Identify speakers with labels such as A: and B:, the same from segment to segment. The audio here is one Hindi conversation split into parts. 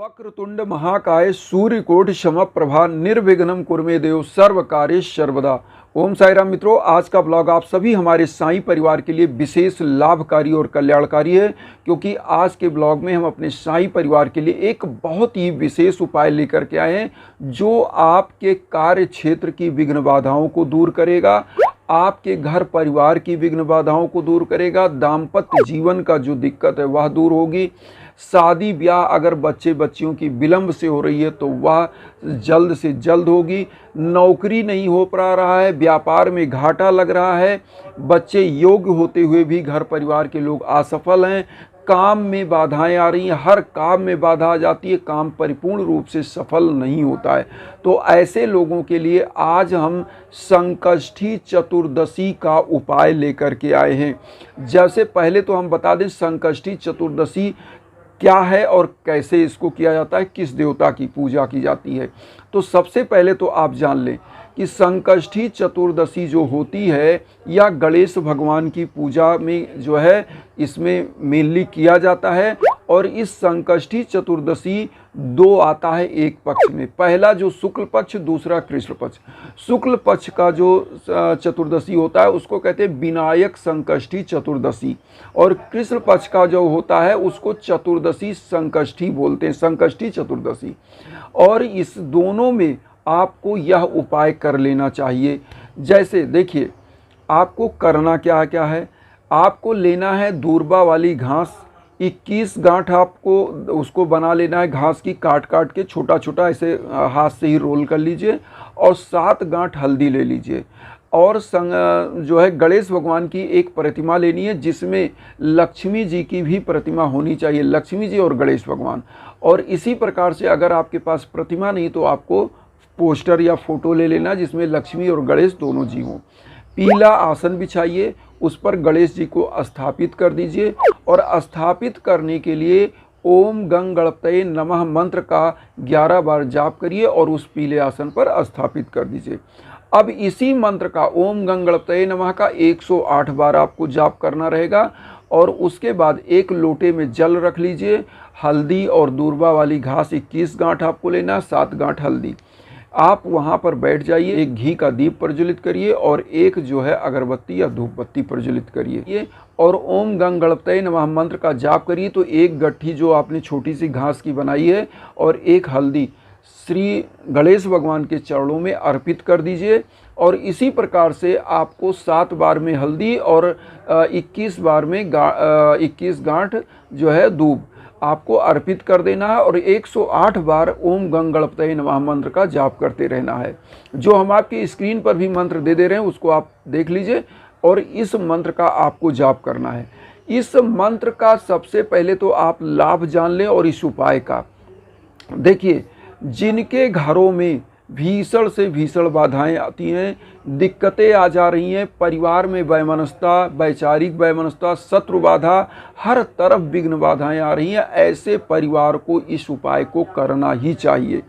A: वक्रतुंड महाकाय सूर्यकोटि समप्रभा निर्विघ्नं कुरु देव सर्व कार्येषु सर्वदा। ओम साई राम मित्रों, आज का ब्लॉग आप सभी हमारे साईं परिवार के लिए विशेष लाभकारी और कल्याणकारी है, क्योंकि आज के ब्लॉग में हम अपने साईं परिवार के लिए एक बहुत ही विशेष उपाय लेकर के आए हैं, जो आपके कार्य क्षेत्र की विघ्न बाधाओं को दूर करेगा, आपके घर परिवार की विघ्न बाधाओं को दूर करेगा, दाम्पत्य जीवन का जो दिक्कत है वह दूर होगी, शादी ब्याह अगर बच्चे बच्चियों की विलंब से हो रही है तो वह जल्द से जल्द होगी, नौकरी नहीं हो पा रहा है, व्यापार में घाटा लग रहा है, बच्चे योग्य होते हुए भी घर परिवार के लोग असफल हैं, काम में बाधाएं आ रही हैं, हर काम में बाधा आ जाती है, काम परिपूर्ण रूप से सफल नहीं होता है। तो ऐसे लोगों के लिए आज हम संकष्टी चतुर्दशी का उपाय लेकर के आए हैं। जैसे पहले तो हम बता दें संकष्टी चतुर्दशी क्या है और कैसे इसको किया जाता है, किस देवता की पूजा की जाती है। तो सबसे पहले तो आप जान लें कि संकष्टी चतुर्दशी जो होती है या गणेश भगवान की पूजा में जो है इसमें मेनली किया जाता है। और इस संकष्टी चतुर्दशी दो आता है एक पक्ष में, पहला जो शुक्ल पक्ष, दूसरा कृष्ण पक्ष। शुक्ल पक्ष का जो चतुर्दशी होता है उसको कहते हैं विनायक संकष्टी चतुर्दशी, और कृष्ण पक्ष का जो होता है उसको चतुर्दशी संकष्टी बोलते हैं, संकष्टी चतुर्दशी। और इस दोनों में आपको यह उपाय कर लेना चाहिए। जैसे देखिए, आपको करना क्या क्या है, आपको लेना है दूर्बा वाली घास, 21 गांठ आपको उसको बना लेना है, घास की काट काट के छोटा छोटा ऐसे हाथ से ही रोल कर लीजिए, और 7 गांठ हल्दी ले लीजिए, और जो है गणेश भगवान की एक प्रतिमा लेनी है जिसमें लक्ष्मी जी की भी प्रतिमा होनी चाहिए, लक्ष्मी जी और गणेश भगवान। और इसी प्रकार से अगर आपके पास प्रतिमा नहीं तो आपको पोस्टर या फोटो ले लेना जिसमें लक्ष्मी और गणेश दोनों जी हों। पीला आसन बिछाइए, उस पर गणेश जी को स्थापित कर दीजिए, और स्थापित करने के लिए ओम गंग गणपतये नमः मंत्र का 11 बार जाप करिए और उस पीले आसन पर स्थापित कर दीजिए। अब इसी मंत्र का ओम गंग गणपतये नमः का 108 बार आपको जाप करना रहेगा, और उसके बाद एक लोटे में जल रख लीजिए, हल्दी और दूर्बा वाली घास 21 गांठ आपको लेना, 7 गांठ हल्दी। आप वहाँ पर बैठ जाइए, एक घी का दीप प्रज्वलित करिए और एक जो है अगरबत्ती या धूप बत्ती प्रज्वलित करिए, और ओम गंग गणपतये नमः मंत्र का जाप करिए। तो एक गट्ठी जो आपने छोटी सी घास की बनाई है और एक हल्दी श्री गणेश भगवान के चरणों में अर्पित कर दीजिए, और इसी प्रकार से आपको 7 बार में हल्दी और 21 बार में 21 गांठ जो है दूब आपको अर्पित कर देना है, और 108 बार ओम गंग गणपतये नमः मंत्र का जाप करते रहना है। जो हम आपकी स्क्रीन पर भी मंत्र दे रहे हैं उसको आप देख लीजिए, और इस मंत्र का आपको जाप करना है। इस मंत्र का सबसे पहले तो आप लाभ जान लें, और इस उपाय का देखिए, जिनके घरों में भीषण से भीषण बाधाएं आती हैं, दिक्कतें आ जा रही हैं, परिवार में वैमनस्यता, वैचारिक वैमनस्यता, शत्रु बाधा, हर तरफ विघ्न बाधाएं आ रही हैं, ऐसे परिवार को इस उपाय को करना ही चाहिए,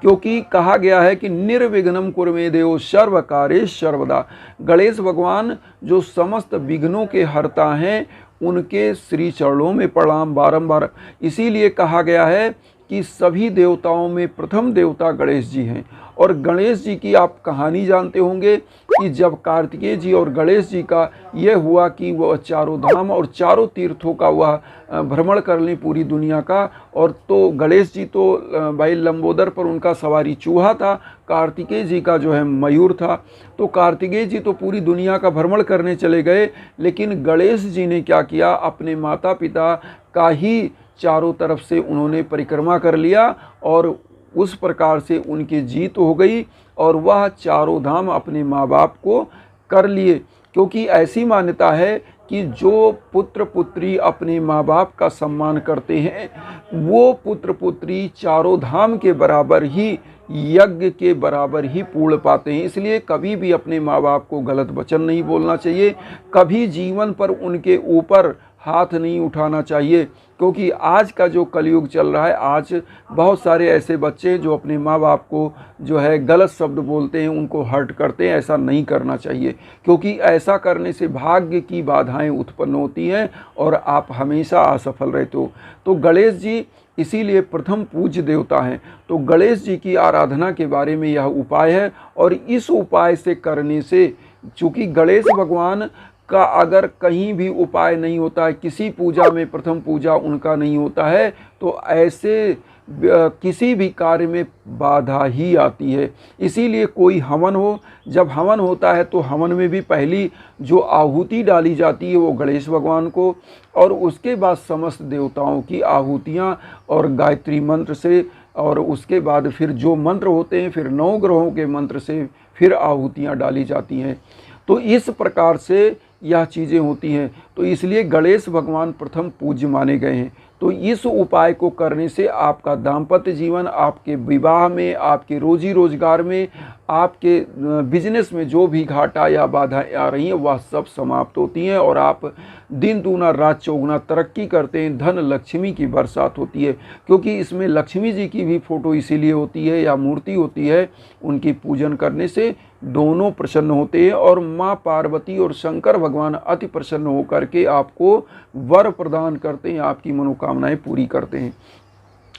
A: क्योंकि कहा गया है कि निर्विघ्नं कुरु देव सर्व कार्येषु सर्वदा। गणेश भगवान जो समस्त विघ्नों के हरता हैं, उनके श्री चरणों में प्रणाम बारंबार। इसीलिए कहा गया है कि सभी देवताओं में प्रथम देवता गणेश जी हैं। और गणेश जी की आप कहानी जानते होंगे कि जब कार्तिकेय जी और गणेश जी का यह हुआ कि वह चारों धाम और चारों तीर्थों का वह भ्रमण कर लें पूरी दुनिया का, और तो गणेश जी तो भाई लंबोदर पर उनका सवारी चूहा था, कार्तिकेय जी का जो है मयूर था। तो कार्तिकेय जी तो पूरी दुनिया का भ्रमण करने चले गए, लेकिन गणेश जी ने क्या किया, अपने माता पिता का ही चारों तरफ से उन्होंने परिक्रमा कर लिया, और उस प्रकार से उनकी जीत हो गई, और वह चारों धाम अपने माँ बाप को कर लिए। क्योंकि ऐसी मान्यता है कि जो पुत्र पुत्री अपने माँ बाप का सम्मान करते हैं, वो पुत्र पुत्री चारों धाम के बराबर ही, यज्ञ के बराबर ही पूर्ण पाते हैं। इसलिए कभी भी अपने माँ बाप को गलत वचन नहीं बोलना चाहिए, कभी जीवन पर उनके ऊपर हाथ नहीं उठाना चाहिए, क्योंकि आज का जो कलयुग चल रहा है, आज बहुत सारे ऐसे बच्चे हैं जो अपने माँ बाप को जो है गलत शब्द बोलते हैं, उनको हर्ट करते हैं। ऐसा नहीं करना चाहिए, क्योंकि ऐसा करने से भाग्य की बाधाएं उत्पन्न होती हैं और आप हमेशा असफल रहते हो। तो गणेश जी इसीलिए प्रथम पूज्य देवता हैं। तो गणेश जी की आराधना के बारे में यह उपाय है, और इस उपाय से करने से, चूँकि गणेश भगवान का अगर कहीं भी उपाय नहीं होता है, किसी पूजा में प्रथम पूजा उनका नहीं होता है, तो ऐसे किसी भी कार्य में बाधा ही आती है। इसीलिए कोई हवन हो, जब हवन होता है तो हवन में भी पहली जो आहुति डाली जाती है वो गणेश भगवान को, और उसके बाद समस्त देवताओं की आहुतियाँ और गायत्री मंत्र से, और उसके बाद फिर जो मंत्र होते हैं, फिर 9 ग्रहों के मंत्र से फिर आहुतियाँ डाली जाती हैं। तो इस प्रकार से यह चीज़ें होती हैं। तो इसलिए गणेश भगवान प्रथम पूज्य माने गए हैं। तो इस उपाय को करने से आपका दाम्पत्य जीवन, आपके विवाह में, आपके रोजी रोजगार में, आपके बिजनेस में जो भी घाटा या बाधाएं आ रही हैं वह सब समाप्त होती हैं, और आप दिन दूना रात चौगुना तरक्की करते हैं। धन लक्ष्मी की बरसात होती है, क्योंकि इसमें लक्ष्मी जी की भी फोटो इसीलिए होती है या मूर्ति होती है, उनकी पूजन करने से दोनों प्रसन्न होते हैं, और माँ पार्वती और शंकर भगवान अति प्रसन्न होकर के आपको वर प्रदान करते हैं, आपकी मनोकामनाएं पूरी करते हैं।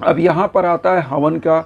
A: अब यहाँ पर आता है हवन का।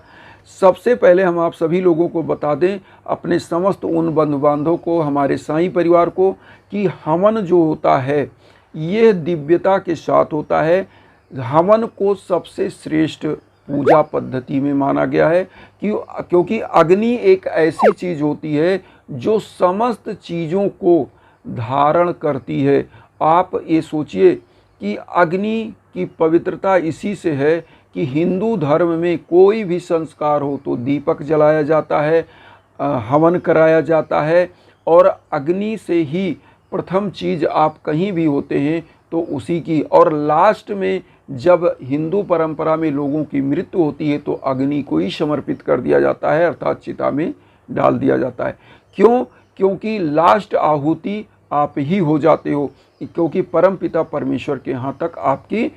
A: सबसे पहले हम आप सभी लोगों को बता दें, अपने समस्त उन बंधु बांधवों को, हमारे साईं परिवार को, कि हवन जो होता है ये दिव्यता के साथ होता है। हवन को सबसे श्रेष्ठ पूजा पद्धति में माना गया है, क्योंकि अग्नि एक ऐसी चीज़ होती है जो समस्त चीज़ों को धारण करती है। आप ये सोचिए कि अग्नि की पवित्रता इसी से है कि हिंदू धर्म में कोई भी संस्कार हो तो दीपक जलाया जाता है, हवन कराया जाता है, और अग्नि से ही प्रथम चीज़ आप कहीं भी होते हैं तो उसी की, और लास्ट में जब हिंदू परंपरा में लोगों की मृत्यु होती है तो अग्नि को ही समर्पित कर दिया जाता है, अर्थात चिता में डाल दिया जाता है। क्यों? क्योंकि लास्ट आहुति आप ही हो जाते हो, क्योंकि परमपिता परमेश्वर के यहाँ तक आपकी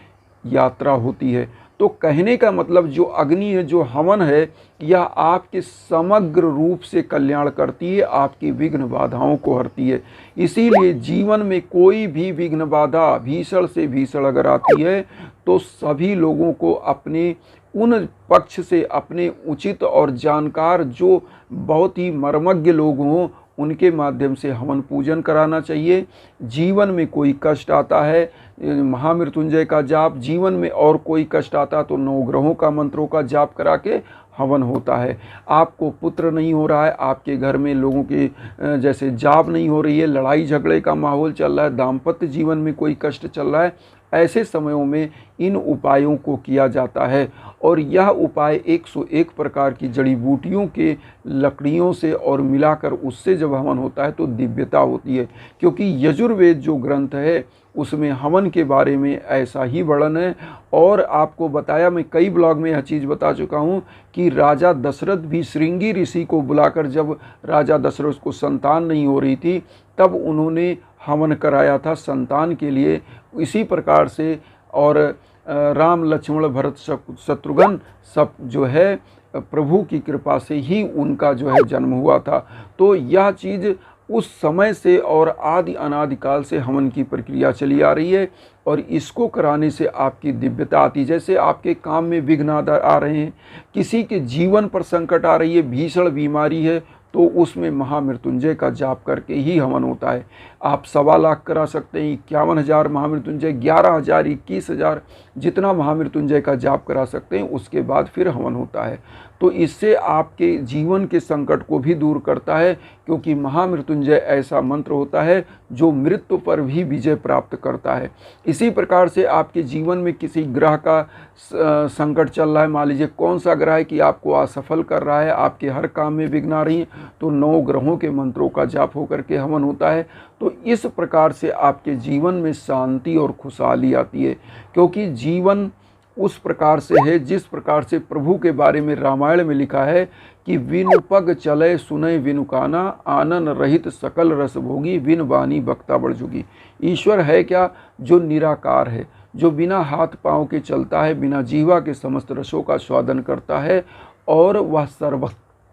A: यात्रा होती है। तो कहने का मतलब जो अग्नि है, जो हवन है, यह आपके समग्र रूप से कल्याण करती है, आपकी विघ्न बाधाओं को हरती है। इसीलिए जीवन में कोई भी विघ्न बाधा भीषण से भीषण अगर आती है तो सभी लोगों को अपने उन पक्ष से, अपने उचित और जानकार जो बहुत ही मर्मज्ञ लोग हों, उनके माध्यम से हवन पूजन कराना चाहिए। जीवन में कोई कष्ट आता है, महामृत्युंजय का जाप, जीवन में और कोई कष्ट आता तो 9 ग्रहों का मंत्रों का जाप करा के हवन होता है। आपको पुत्र नहीं हो रहा है, आपके घर में लोगों के जैसे जॉब नहीं हो रही है, लड़ाई झगड़े का माहौल चल रहा है, दाम्पत्य जीवन में कोई कष्ट चल रहा है, ऐसे समयों में इन उपायों को किया जाता है। और यह उपाय 101 प्रकार की जड़ी बूटियों के लकड़ियों से और मिलाकर उससे जब हवन होता है तो दिव्यता होती है। क्योंकि यजुर्वेद जो ग्रंथ है उसमें हवन के बारे में ऐसा ही वर्णन है। और आपको बताया, मैं कई ब्लॉग में यह चीज़ बता चुका हूँ कि राजा दशरथ भी श्रृंगी ऋषि को बुलाकर, जब राजा दशरथ को संतान नहीं हो रही थी तब उन्होंने हवन कराया था संतान के लिए। इसी प्रकार से और राम लक्ष्मण भरत शत्रुघ्न सब जो है प्रभु की कृपा से ही उनका जो है जन्म हुआ था। तो यह चीज़ उस समय से और आदि अनादिकाल से हवन की प्रक्रिया चली आ रही है, और इसको कराने से आपकी दिव्यता आती। जैसे आपके काम में विघ्न आ रहे हैं, किसी के जीवन पर संकट आ रही है, भीषण बीमारी है, तो उसमें महामृत्युंजय का जाप करके ही हवन होता है। आप 1.25 लाख करा सकते हैं, 51,000 महामृत्युंजय, 11,000, 21,000, जितना महामृत्युंजय का जाप करा सकते हैं, उसके बाद फिर हवन होता है। तो इससे आपके जीवन के संकट को भी दूर करता है, क्योंकि महामृत्युंजय ऐसा मंत्र होता है जो मृत्यु पर भी विजय प्राप्त करता है। इसी प्रकार से आपके जीवन में किसी ग्रह का संकट चल रहा है, मान लीजिए कौन सा ग्रह है कि आपको असफल कर रहा है, आपके हर काम में विघ्न आ रही है, तो 9 ग्रहों के मंत्रों का जाप होकर के हवन होता है। तो इस प्रकार से आपके जीवन में शांति और खुशहाली आती है। क्योंकि जीवन उस प्रकार से है जिस प्रकार से प्रभु के बारे में रामायण में लिखा है कि विनु पग चले सुनय विनु काना, आनन रहित सकल रस भोगी, विन वाणी बक्ता बड़जुगी। ईश्वर है क्या? जो निराकार है, जो बिना हाथ पांव के चलता है, बिना जीवा के समस्त रसों का स्वादन करता है, और वह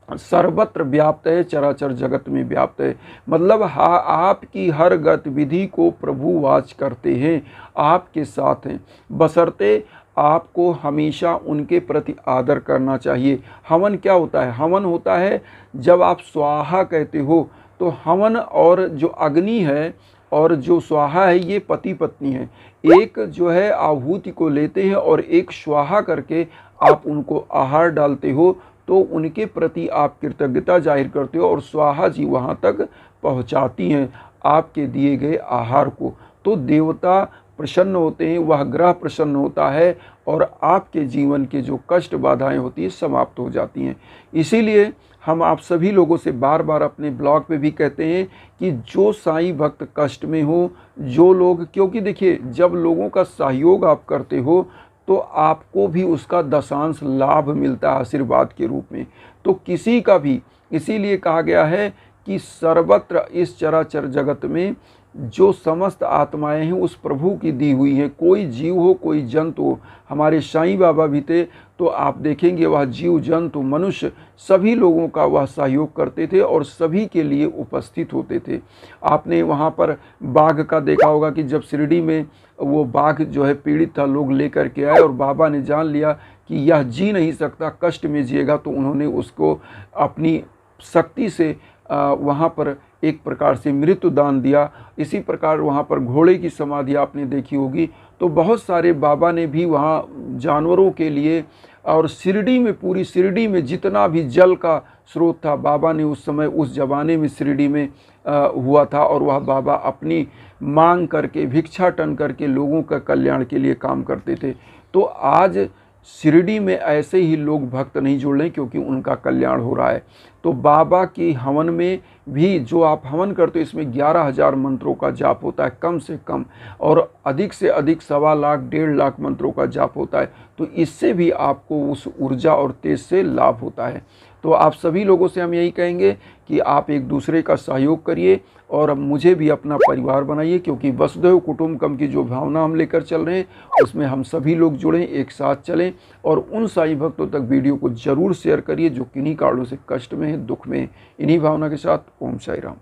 A: सर्वत्र व्याप्त है, चराचर जगत में व्याप्त है। मतलब आपकी हर गतिविधि को प्रभु वाच करते हैं, आपके साथ हैं, बशर्ते आपको हमेशा उनके प्रति आदर करना चाहिए। हवन क्या होता है? हवन होता है जब आप स्वाहा कहते हो, तो हवन और जो अग्नि है और जो स्वाहा है ये पति पत्नी है। एक जो है आहुति को लेते हैं और एक स्वाहा करके आप उनको आहार डालते हो, तो उनके प्रति आप कृतज्ञता जाहिर करते हो और स्वाहा जी वहाँ तक पहुँचाती हैं आपके दिए गए आहार को। तो देवता प्रसन्न होते हैं, वह ग्रह प्रसन्न होता है और आपके जीवन के जो कष्ट बाधाएं होती हैं समाप्त हो जाती हैं। इसीलिए हम आप सभी लोगों से बार बार अपने ब्लॉग पे भी कहते हैं कि जो साईं भक्त कष्ट में हो, जो लोग, क्योंकि देखिए जब लोगों का सहयोग आप करते हो तो आपको भी उसका दशांश लाभ मिलता है आशीर्वाद के रूप में। तो किसी का भी, इसीलिए कहा गया है कि सर्वत्र इस चराचर जगत में जो समस्त आत्माएं हैं उस प्रभु की दी हुई हैं। कोई जीव हो, कोई जंतु हो, हमारे साईं बाबा भी थे तो आप देखेंगे वह जीव जंतु मनुष्य सभी लोगों का वह सहयोग करते थे और सभी के लिए उपस्थित होते थे। आपने वहाँ पर बाघ का देखा होगा कि जब शिरडी में वो बाघ जो है पीड़ित था, लोग लेकर के आए और बाबा ने जान लिया कि यह जी नहीं सकता, कष्ट में जिएगा, तो उन्होंने उसको अपनी शक्ति से वहाँ पर एक प्रकार से मृत्यु दान दिया। इसी प्रकार वहाँ पर घोड़े की समाधि आपने देखी होगी। तो बहुत सारे बाबा ने भी वहाँ जानवरों के लिए, और शिरडी में, पूरी शिरडी में जितना भी जल का स्रोत था, बाबा ने उस समय उस ज़माने में शिरडी में हुआ था और वह बाबा अपनी मांग करके, भिक्षाटन करके लोगों का कल्याण के लिए काम करते थे। तो आज शिरडी में ऐसे ही लोग भक्त नहीं जुड़ रहे क्योंकि उनका कल्याण हो रहा है। तो बाबा की हवन में भी जो आप हवन करते हो, इसमें 11,000 मंत्रों का जाप होता है कम से कम, और अधिक से अधिक 1.25 लाख 1.5 लाख मंत्रों का जाप होता है। तो इससे भी आपको उस ऊर्जा और तेज से लाभ होता है। तो आप सभी लोगों से हम यही कहेंगे कि आप एक दूसरे का सहयोग करिए और मुझे भी अपना परिवार बनाइए, क्योंकि वसुधैव कुटुंबकम की जो भावना हम लेकर चल रहे हैं उसमें हम सभी लोग जुड़ें, एक साथ चलें और उन साईं भक्तों तक वीडियो को ज़रूर शेयर करिए जो किन्हीं कारणों से कष्ट में हैं, दुख में हैं। इन्हीं भावना के साथ ओम साई राम।